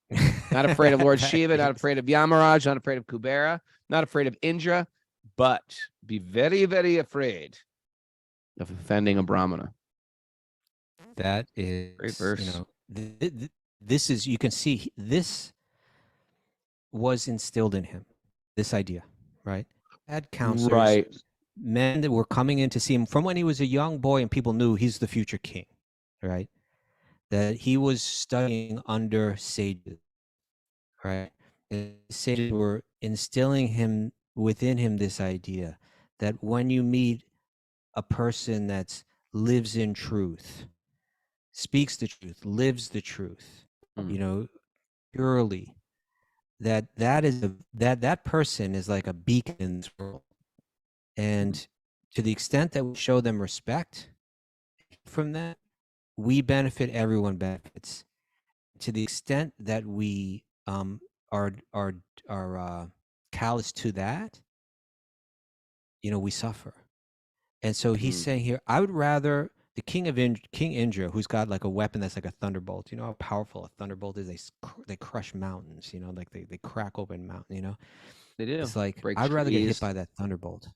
Not afraid of Lord Shiva, not afraid of Yamaraj, not afraid of Kubera, not afraid of Indra, but be very, very afraid of offending a Brahmana. That is Great verse. This is, you can see this was instilled in him, this idea, right? Had counselors, Right. men that were coming in to see him from when he was a young boy, and people knew he's the future king, right? That he was studying under sages, right? And sages were instilling within him this idea that when you meet a person that lives in truth, speaks the truth, lives the truth, purely, that person is like a beacon in this world. And to the extent that we show them respect from that, we benefit, everyone benefits. To the extent that we are callous to that, we suffer. And so he's saying here, I would rather the King Indra, who's got like a weapon that's like a thunderbolt. You know how powerful a thunderbolt is? They crush mountains. Like they crack open mountain. They do. It's like Breaks I'd rather get trees. hit by that thunderbolt.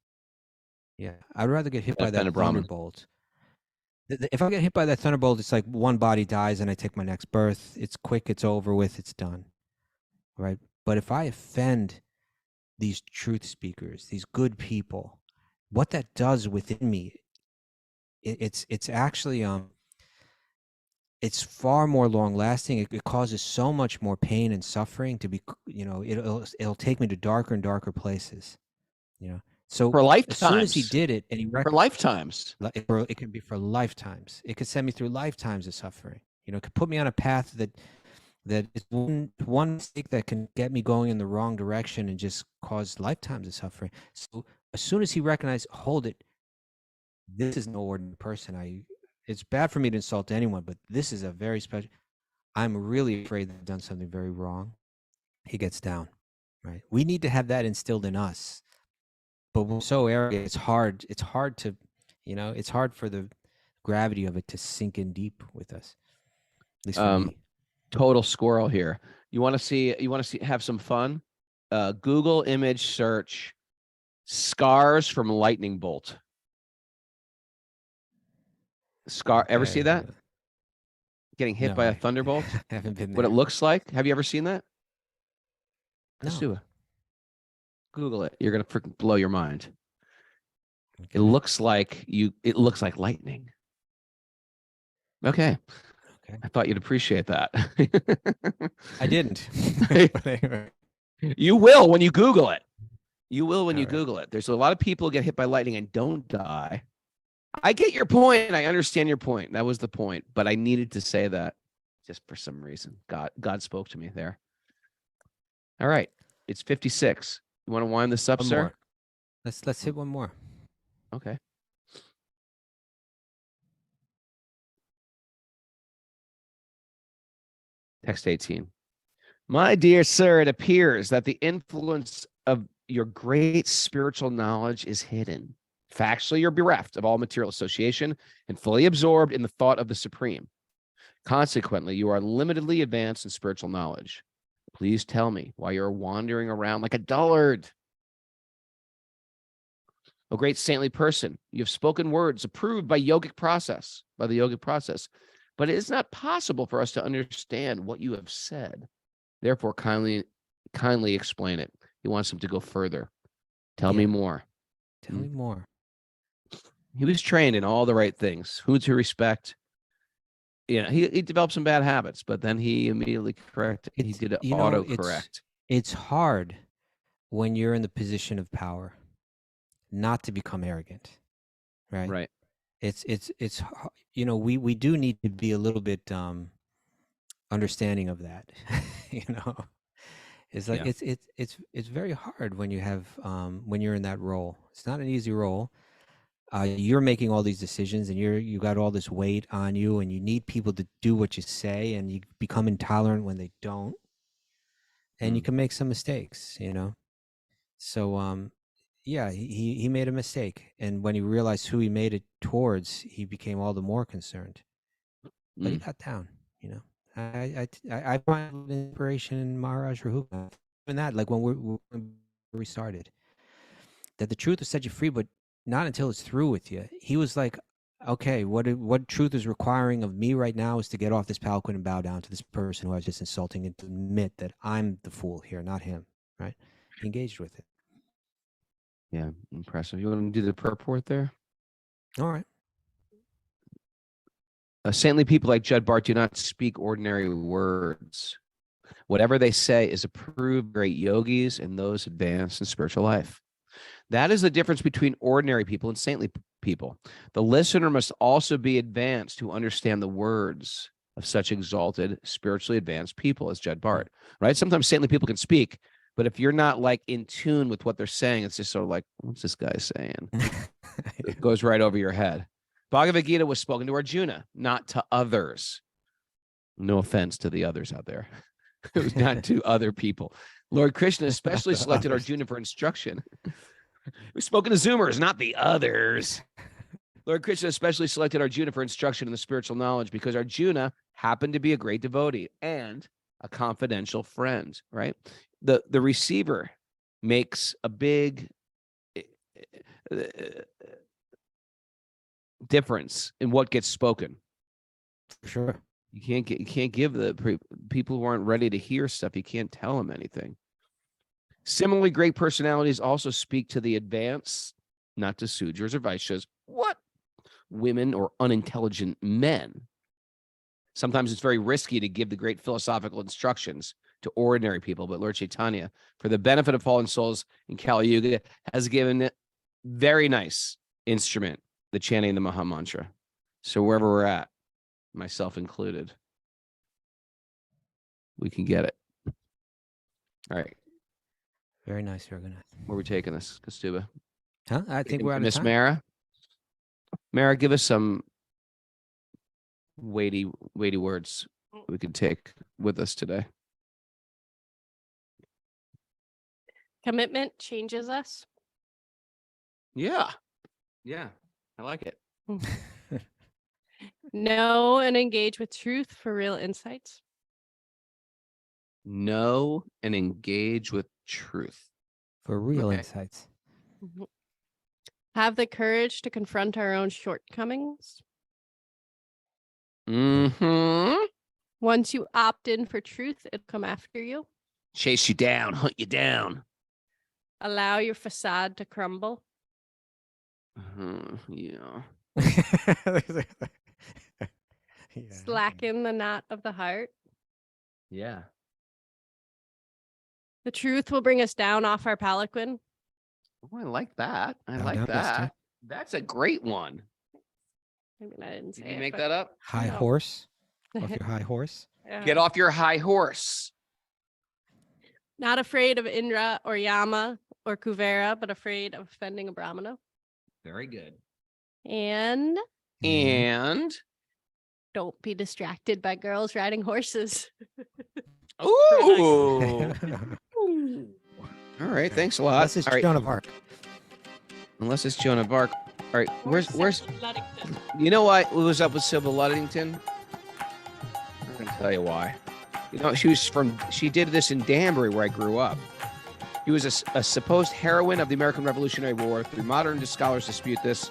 Yeah, I'd rather get hit by Offend a that Brahmin. thunderbolt. If I get hit by that thunderbolt, it's like one body dies and I take my next birth. It's quick, it's over with, it's done. Right? But if I offend these truth speakers, these good people, what that does within me, it's actually it's far more long lasting. It causes so much more pain and suffering to be, it'll take me to darker and darker places. So For lifetimes. as soon as he did it, and he For lifetimes. it can be for lifetimes. It could send me through lifetimes of suffering. It could put me on a path that is one mistake that can get me going in the wrong direction and just cause lifetimes of suffering. So as soon as he recognized, hold it, this is no ordinary person. It's bad for me to insult anyone, but this is a very special. I'm really afraid that I've done something very wrong. He gets down, right? We need to have that instilled in us. But we're so arrogant, it's hard to, it's hard for the gravity of it to sink in deep with us. At least for me. Total squirrel here. You want to see, have some fun? Google image search scars from lightning bolt. Ever see that? Getting hit by a thunderbolt? I haven't been there. What it looks like? Have you ever seen that? No. Do it. Google it. You're gonna freaking blow your mind. Okay. It looks like lightning. Okay. I thought you'd appreciate that. I didn't. You will when you Google it. You will when you Google it. There's a lot of people who get hit by lightning and don't die. I get your point. I understand your point. That was the point, but I needed to say that Just for some reason, God spoke to me there. All right, it's 56. You want to wind this up, One sir? more. Let's hit one more. Okay. Text 18. My dear sir, it appears that the influence of your great spiritual knowledge is hidden. Factually, you're bereft of all material association and fully absorbed in the thought of the Supreme. Consequently, you are limitedly advanced in spiritual knowledge. Please tell me why you're wandering around like a dullard. A great saintly person, you have spoken words approved by the yogic process, but it is not possible for us to understand what you have said. Therefore, kindly explain it. He wants him to go further. Tell me more. Tell me more. He was trained in all the right things, who to respect. Yeah, he developed some bad habits, but then he immediately corrected. He did autocorrect. It's hard when you're in the position of power not to become arrogant, right? Right. It's we do need to be a little bit understanding of that. It's like it's very hard when you have when you're in that role. It's not an easy role. You're making all these decisions, and you got all this weight on you, and you need people to do what you say, and you become intolerant when they don't, and you can make some mistakes, So yeah, he made a mistake, and when he realized who he made it towards, he became all the more concerned. But he got down, I find inspiration in Maharaj Rahugana, and that, like when we started, that the truth will set you free, but not until it's through with you. He was like, okay, what truth is requiring of me right now is to get off this palanquin and bow down to this person who I was just insulting, and to admit that I'm the fool here, not him, right? He engaged with it. Yeah, impressive. You want to do the purport there? All right. Saintly people like Jada Bharata do not speak ordinary words. Whatever they say is approved great yogis and those advanced in spiritual life. That is the difference between ordinary people and saintly people. The listener must also be advanced to understand the words of such exalted, spiritually advanced people as Jada Bharata, right? Sometimes saintly people can speak, but if you're not like in tune with what they're saying, it's just sort of like, what's this guy saying? It goes right over your head. Bhagavad Gita was spoken to Arjuna, not to others. No offense to the others out there. It was not to other people. Lord Krishna especially selected Arjuna for instruction. It was spoken to Zoomers, not the others. Lord Krishna especially selected Arjuna for instruction in the spiritual knowledge because Arjuna happened to be a great devotee and a confidential friend, right? The receiver makes a big difference in what gets spoken. For sure. You can't give the people who aren't ready to hear stuff. You can't tell them anything. Similarly, great personalities also speak to the advanced, not to Sudras or Vaishyas. What? Women or unintelligent men. Sometimes it's very risky to give the great philosophical instructions to ordinary people, but Lord Chaitanya, for the benefit of fallen souls in Kali Yuga, has given it very nice instrument, the chanting the Maha Mantra. So wherever we're at, myself included, we can get it. All right. Very nice, Rahugana. Where are we taking this, Kastuba? Huh? I think we're out of Miss time. Mara. Mara, give us some weighty words we can take with us today. Commitment changes us. Yeah. I like it. Know and engage with truth for real insights. Know and engage with truth. For real Okay. insights. Have the courage to confront our own shortcomings. Mm-hmm. Once you opt in for truth, it'll come after you. Chase you down, hunt you down. Allow your facade to crumble. Yeah. Slacken the knot of the heart. Yeah. The truth will bring us down off our palanquin. Oh, I like that. I Down, like down, yes, that. That's a great one. I mean, I didn't say Did you it, make but that up? High No. horse? Off your high horse? Get off your high horse. Not afraid of Indra or Yama or Kuvera, but afraid of offending a Brahmana. Very good. And And don't be distracted by girls riding horses. ooh. All right, thanks a lot. Unless it's All right. Joan of Arc. Unless it's Joan of Arc. All right, where's Luddington. you know what was up with Sybil Luddington? I'm gonna tell you why. You know, she did this in Danbury where I grew up. She was a supposed heroine of the American Revolutionary War. Through modern scholars dispute this.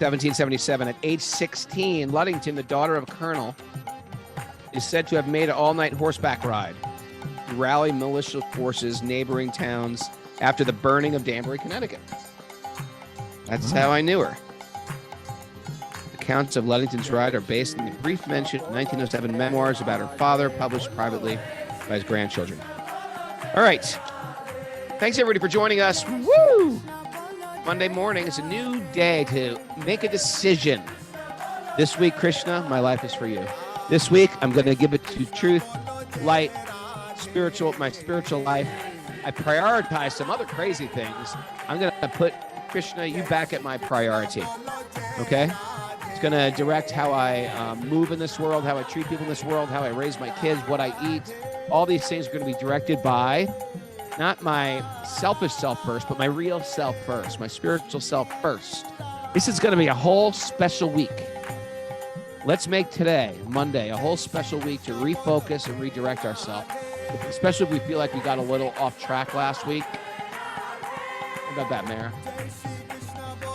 1777, at age 16, Luddington, the daughter of a colonel, is said to have made an all-night horseback ride to rally militia forces neighboring towns after the burning of Danbury, Connecticut. That's how I knew her. Accounts of Luddington's ride are based on the brief mention in 1907 memoirs about her father, published privately by his grandchildren. All right. Thanks, everybody, for joining us. Woo! Monday morning is a new day to make a decision. This week, Krishna, my life is for you. This week, I'm going to give it to truth, light, my spiritual life. I prioritize some other crazy things. I'm going to put Krishna, you back at my priority. Okay? It's going to direct how I move in this world, how I treat people in this world, how I raise my kids, what I eat. All these things are going to be directed by not my selfish self first, but my real self first, my spiritual self first. This is going to be a whole special week. Let's make today, Monday, a whole special week to refocus and redirect ourselves, especially if we feel like we got a little off track last week. How about that, Mara?